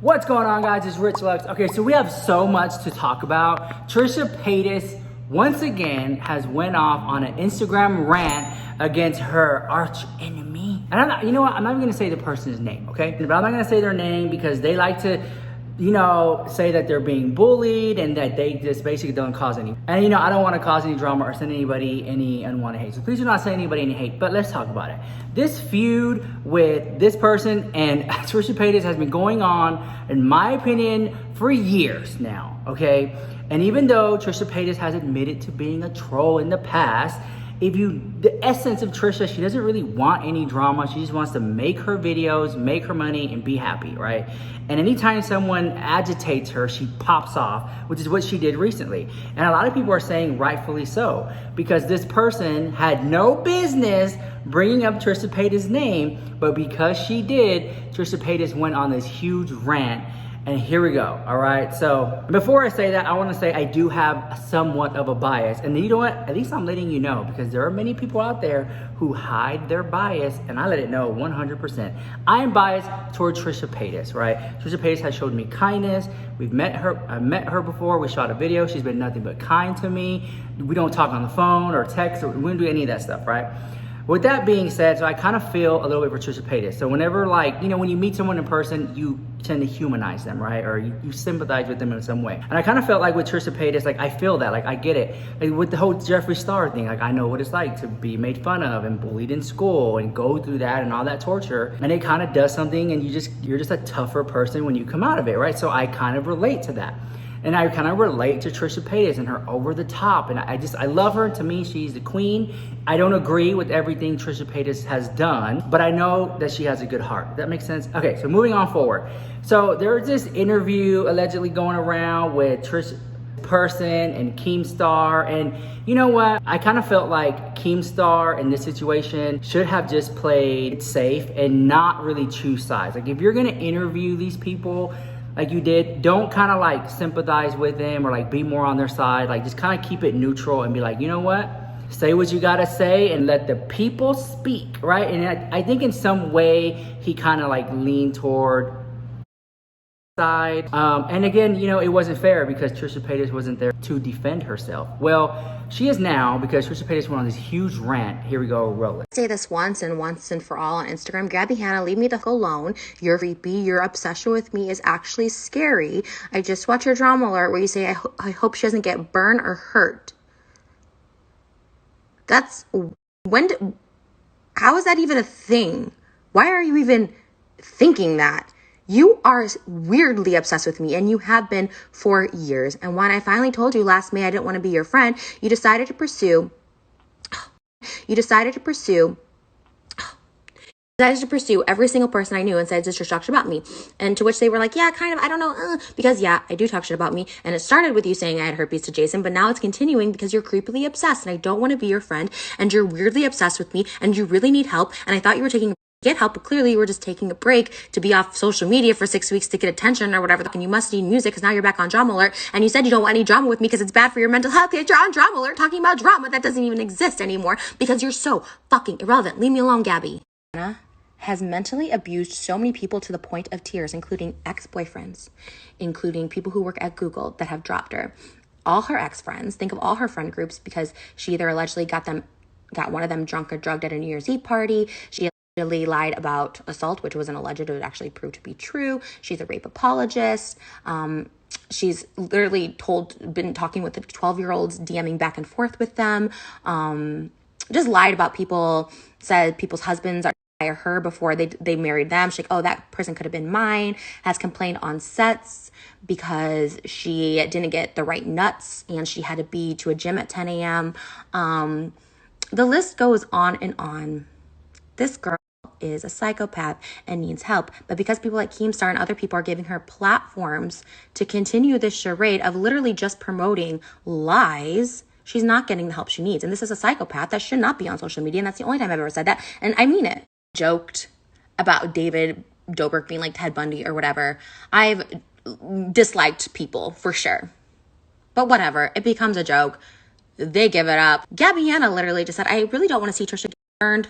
What's going on, guys? It's Rich Lux. Okay, so we have so much to talk about. Trisha Paytas once again has went off on an Instagram rant against her arch enemy. And I'm not, you know what? I'm not even gonna say the person's name, okay? But I'm not gonna say their name because they like to, you know, say that they're being bullied and that they just basically don't cause any. And you know, I don't want to cause any drama or send anybody any unwanted hate. So please do not send anybody any hate, but let's talk about it. This feud with this person and Trisha Paytas has been going on, in my opinion, for years now, okay? And even though Trisha Paytas has admitted to being a troll in the past, the essence of Trisha, she doesn't really want any drama. She just wants to make her videos, make her money, and be happy, right? And anytime someone agitates her, she pops off, which is what she did recently. And a lot of people are saying rightfully so, because this person had no business bringing up Trisha Paytas' name, but because she did, Trisha Paytas went on this huge rant. And here we go, all right? So before I say that, I wanna say I do have somewhat of a bias. And you know what? At least I'm letting you know, because there are many people out there who hide their bias, and I let it know 100%. I am biased toward Trisha Paytas, right? Trisha Paytas has showed me kindness. We've met her, I've met her before. We shot a video. She's been nothing but kind to me. We don't talk on the phone or text, or we don't do any of that stuff, right? With that being said, so I kind of feel a little bit for Trisha Paytas. So whenever, like, you know, when you meet someone in person, you tend to humanize them, right? Or you sympathize with them in some way. And I kind of felt like with Trisha Paytas, like, I feel that, like, I get it. Like, with the whole Jeffree Star thing, like, I know what it's like to be made fun of and bullied in school and go through that and all that torture. And it kind of does something, and you're just a tougher person when you come out of it, right? So I kind of relate to that. And I kind of relate to Trisha Paytas and her over the top. And I love her. To me, she's the queen. I don't agree with everything Trisha Paytas has done, but I know that she has a good heart. Does that make sense? Okay, so moving on forward. So there's this interview allegedly going around with Trisha person and Keemstar. And you know what? I kind of felt like Keemstar in this situation should have just played safe and not really choose sides. Like, if you're going to interview these people, like you did, don't kind of like sympathize with them or like be more on their side. Like, just kind of keep it neutral and be like, you know what? Say what you gotta say and let the people speak, right? And I think in some way he kind of like leaned toward side. And again, you know, it wasn't fair because Trisha Paytas wasn't there to defend herself. Well, she is now, because Trisha Paytas went on this huge rant. Here we go, roll it. Say this once and for all on Instagram. Gabby Hanna, leave me the fuck alone. You're creepy. Your obsession with me is actually scary. I just watched your drama alert where you say, I hope she doesn't get burned or hurt. That's, how is that even a thing? Why are you even thinking that? You are weirdly obsessed with me, and you have been for years. And when I finally told you last May I didn't want to be your friend, you decided to pursue every single person I knew and said, just talk shit about me. And to which they were like, yeah, kind of, I don't know, because yeah, I do talk shit about me. And it started with you saying I had herpes to Jason, but now it's continuing because you're creepily obsessed, and I don't want to be your friend, and you're weirdly obsessed with me, and you really need help. And I thought you were get help, but clearly you were just taking a break to be off social media for 6 weeks to get attention or whatever. And you must need music because now you're back on Drama Alert. And you said you don't want any drama with me because it's bad for your mental health. Yet you're on Drama Alert talking about drama that doesn't even exist anymore because you're so fucking irrelevant. Leave me alone, Gabby. Anna has mentally abused so many people to the point of tears, including ex-boyfriends, including people who work at Google that have dropped her. All her ex-friends, think of all her friend groups, because she either allegedly got one of them drunk or drugged at a New Year's Eve party. She allegedly lied about assault, which wasn't alleged, it would actually prove to be true. She's a rape apologist. She's literally been talking with the 12-year-olds, DMing back and forth with them. Just lied about people, said people's husbands are her before they married them. She's like, oh, that person could have been mine. Has complained on sets because she didn't get the right nuts and she had to be to a gym at 10 a.m. The list goes on and on. This girl is a psychopath and needs help. But because people like Keemstar and other people are giving her platforms to continue this charade of literally just promoting lies, she's not getting the help she needs. And this is a psychopath that should not be on social media. And that's the only time I've ever said that. And I mean it. Joked about David Dobrik being like Ted Bundy or whatever. I've disliked people for sure. But whatever. It becomes a joke. They give it up. Gabby Hanna literally just said, I really don't want to see Trisha get burned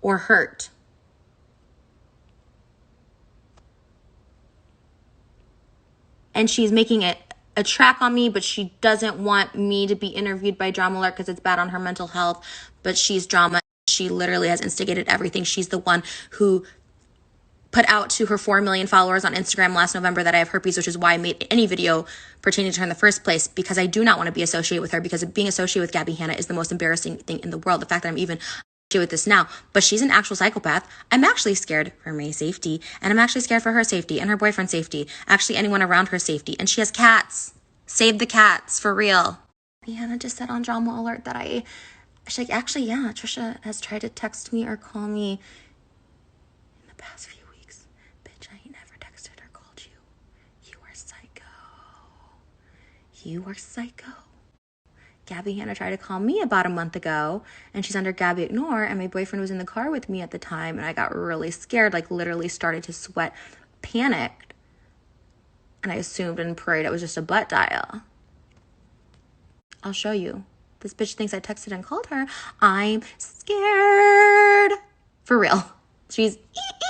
or hurt. and she's making it a track on me, but she doesn't want me to be interviewed by Drama Alert because it's bad on her mental health. But she's drama. She literally has instigated everything. She's the one who put out to her 4 million followers on Instagram last November that I have herpes, which is why I made any video pertaining to her in the first place, because I do not want to be associated with her, because being associated with Gabby Hanna is the most embarrassing thing in the world. The fact that I'm even associated with this now, but she's an actual psychopath. I'm actually scared for May's safety, and I'm actually scared for her safety and her boyfriend's safety, actually anyone around her safety. And she has cats. Save the cats, for real. Hanna just said on Drama Alert that she's like, actually, yeah, Trisha has tried to text me or call me in the past few weeks. Bitch, I ain't never texted or called you. You are psycho. You are psycho. Gabby Hanna tried to call me about a month ago, and she's under Gabby Ignore, and my boyfriend was in the car with me at the time, and I got really scared, like literally started to sweat, panicked, and I assumed and prayed it was just a butt dial. I'll show you. This bitch thinks I texted and called her. I'm scared. For real. She's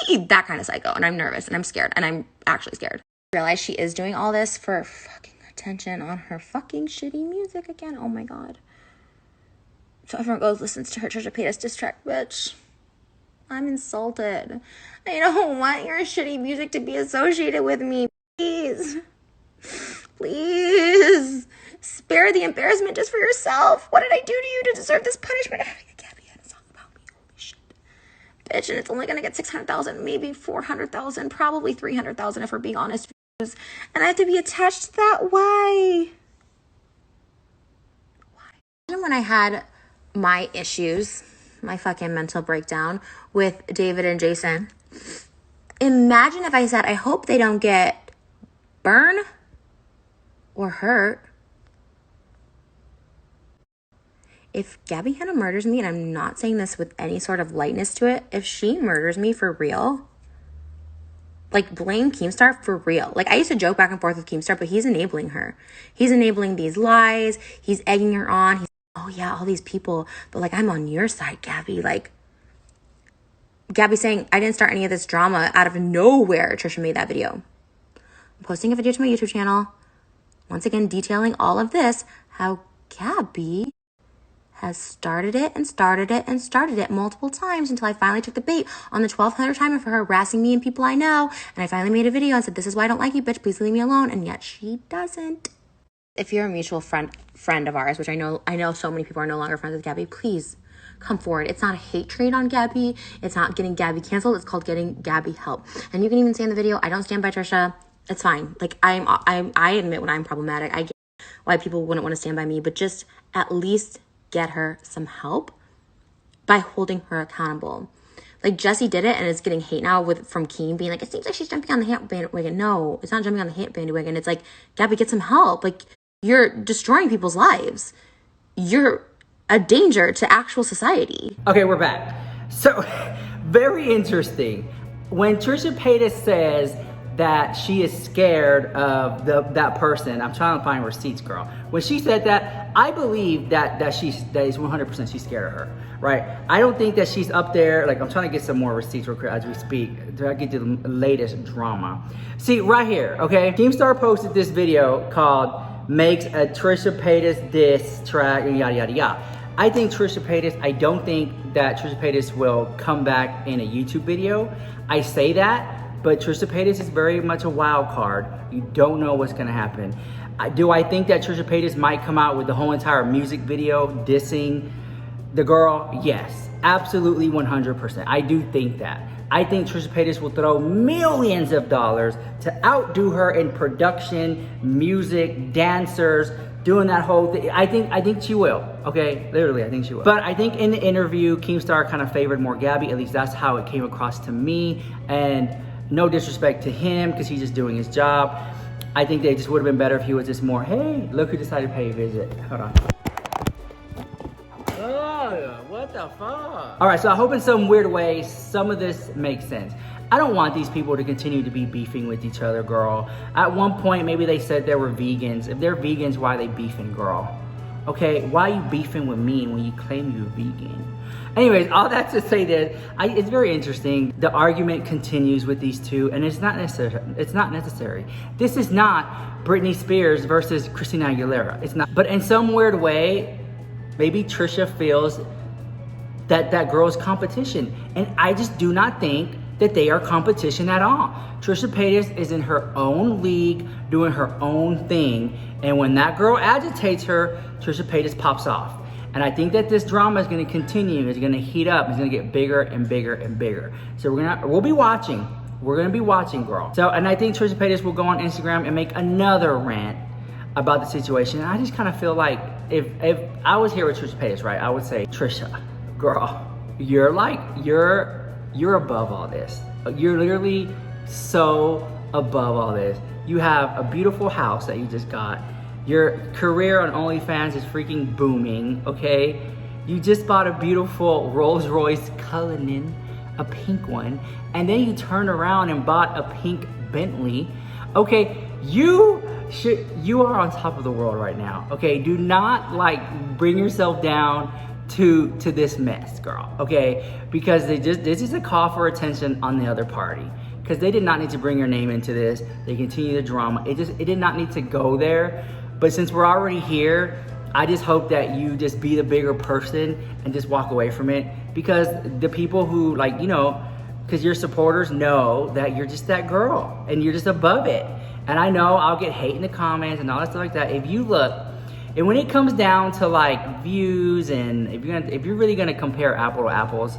that kind of psycho, and I'm nervous, and I'm scared, and I'm actually scared. I realize she is doing all this for fucking attention on her fucking shitty music again. Oh my god. So everyone goes listens to her Trisha Paytas diss track, bitch. I'm insulted. I don't want your shitty music to be associated with me. Please. Please. Spare the embarrassment just for yourself. What did I do to you to deserve this punishment? Gabby had a song about me. Holy shit. Bitch, and it's only gonna get 600,000, maybe 400,000, probably 300,000 if we're being honest. And I have to be attached to that. Why? Imagine when I had my issues, my fucking mental breakdown with David and Jason. Imagine if I said, I hope they don't get burned or hurt. If Gabby Hanna murders me, and I'm not saying this with any sort of lightness to it, if she murders me for real, like, blame Keemstar for real. Like, I used to joke back and forth with Keemstar, but he's enabling her. He's enabling these lies. He's egging her on. He's, oh yeah, all these people, but like, I'm on your side, Gabby. Like, Gabby saying, I didn't start any of this drama out of nowhere. Trisha made that video. I'm posting a video to my YouTube channel, once again detailing all of this, how Gabby has started it and started it and started it multiple times until I finally took the bait on the 1200th time of her harassing me and people I know. And I finally made a video and said, this is why I don't like you, bitch. Please leave me alone. And yet she doesn't. If you're a mutual friend of ours, which I know so many people are no longer friends with Gabby, please come forward. It's not a hate trade on Gabby. It's not getting Gabby canceled. It's called getting Gabby help. And you can even say in the video, I don't stand by Trisha. It's fine. Like, I admit when I'm problematic. I get why people wouldn't want to stand by me, but just at least get her some help by holding her accountable. Like, Jessie did it and is getting hate now from Keem being like, it seems like she's jumping on the hate bandwagon. No, it's not jumping on the hate bandwagon. It's like, Gabby, get some help. Like, you're destroying people's lives. You're a danger to actual society. Okay, we're back. So, very interesting. When Trisha Paytas says that she is scared of that person, I'm trying to find receipts, girl. When she said that, I believe that is 100% she's scared of her, right? I don't think that she's up there. Like, I'm trying to get some more receipts real quick as we speak to get to the latest drama. See, right here, okay? Keemstar posted this video called "Makes a Trisha Paytas Diss Track," and yada yada yada. I think Trisha Paytas, I don't think that Trisha Paytas will come back in a YouTube video. I say that, but Trisha Paytas is very much a wild card. You don't know what's gonna happen. Do I think that Trisha Paytas might come out with the whole entire music video dissing the girl? Yes, absolutely 100%. I do think that. I think Trisha Paytas will throw millions of dollars to outdo her in production, music, dancers, doing that whole thing. I think she will, okay? Literally, I think she will. But I think in the interview, Keemstar kind of favored more Gabby. At least that's how it came across to me. And no disrespect to him, because he's just doing his job. I think they just would have been better if he was just more, hey, look who decided to pay a visit. Hold on. Oh, what the fuck? All right, so I hope in some weird way, some of this makes sense. I don't want these people to continue to be beefing with each other, girl. At one point, maybe they said they were vegans. If they're vegans, why are they beefing, girl? Okay, why are you beefing with me when you claim you're vegan? Anyways, all that to say that it's very interesting. The argument continues with these two, and it's not necessary. It's not necessary. This is not Britney Spears versus Christina Aguilera. It's not. But in some weird way, maybe Trisha feels that girl's competition, and I just do not think that they are competition at all. Trisha Paytas is in her own league, doing her own thing, and when that girl agitates her, Trisha Paytas pops off. And I think that this drama is going to continue. It's going to heat up. It's going to get bigger and bigger and bigger. So we'll be watching. We're going to be watching, girl. So, and I think Trisha Paytas will go on Instagram and make another rant about the situation. And I just kind of feel like if I was here with Trisha Paytas, right, I would say, Trisha, girl, you're above all this. You're literally so above all this. You have a beautiful house that you just got. Your career on OnlyFans is freaking booming, okay? You just bought a beautiful Rolls Royce Cullinan, a pink one, and then you turned around and bought a pink Bentley. Okay, you are on top of the world right now, okay? Do not bring yourself down to this mess, girl, okay? Because this is a call for attention on the other party, because they did not need to bring your name into this. They continue the drama. It did not need to go there. But since we're already here, I just hope that you just be the bigger person and just walk away from it, because the people who because your supporters know that you're just that girl and you're just above it. And I know I'll get hate in the comments and all that stuff like that. If you look, and when it comes down to views, and if you're really gonna compare apple to apples,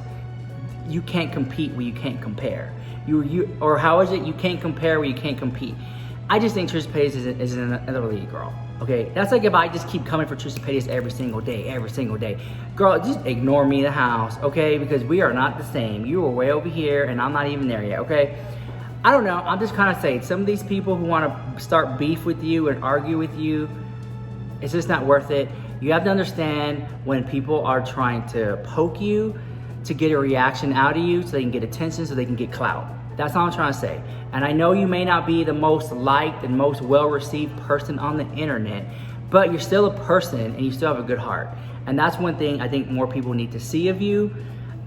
you can't compete where you can't compare. Or how is it? You can't compare where you can't compete. I just think Trisha Paytas is another league, girl. Okay, that's like if I just keep coming for Trisha Paytas every single day. Girl, just ignore me in the house, okay? Because we are not the same. You are way over here, and I'm not even there yet, okay? I don't know. I'm just kind of saying, some of these people who want to start beef with you and argue with you, it's just not worth it. You have to understand when people are trying to poke you to get a reaction out of you so they can get attention, so they can get clout. That's all I'm trying to say. And I know you may not be the most liked and most well-received person on the internet, but you're still a person and you still have a good heart. And that's one thing I think more people need to see of you,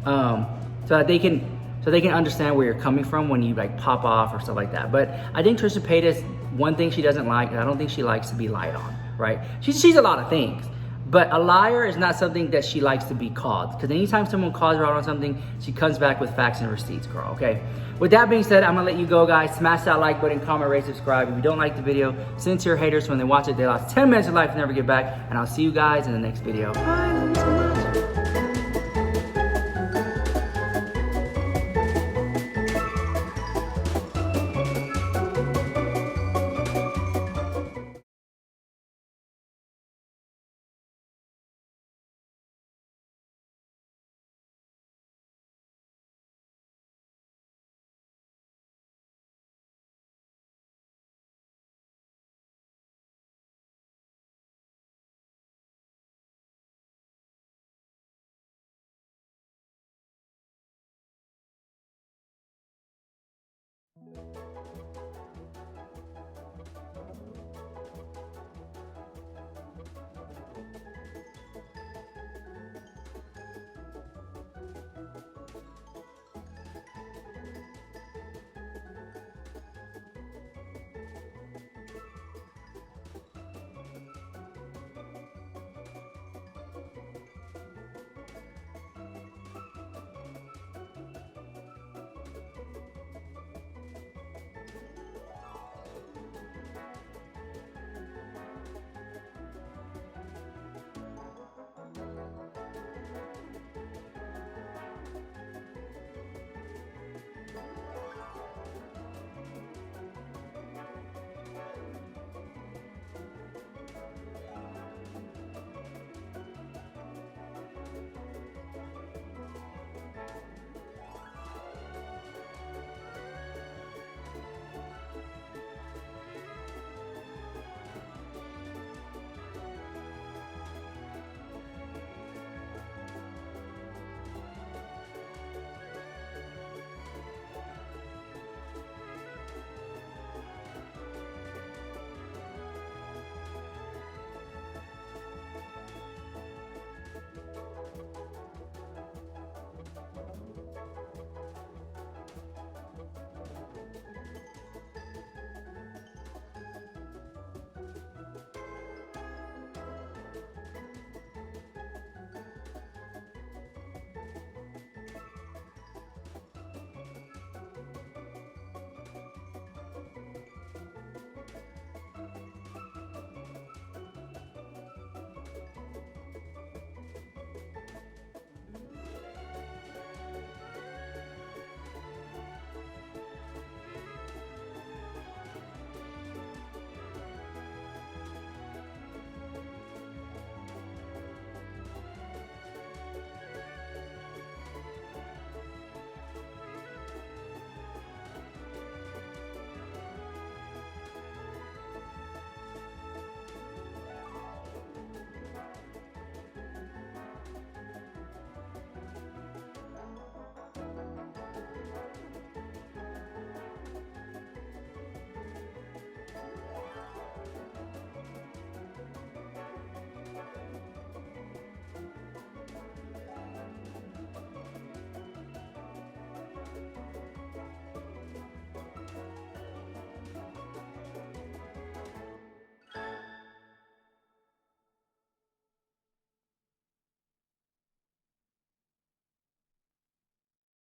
so that they can understand where you're coming from when you pop off or stuff like that. But I think Trisha Paytas, one thing she doesn't like, and I don't think she likes to be lied on, right? She's a lot of things. But a liar is not something that she likes to be called, because anytime someone calls her out on something, she comes back with facts and receipts, girl, okay? With that being said, I'm gonna let you go, guys. Smash that like button, comment, rate, subscribe. If you don't like the video, send it to your haters. When they watch it, they lost 10 minutes of life and never get back. And I'll see you guys in the next video. Bye, love you so much.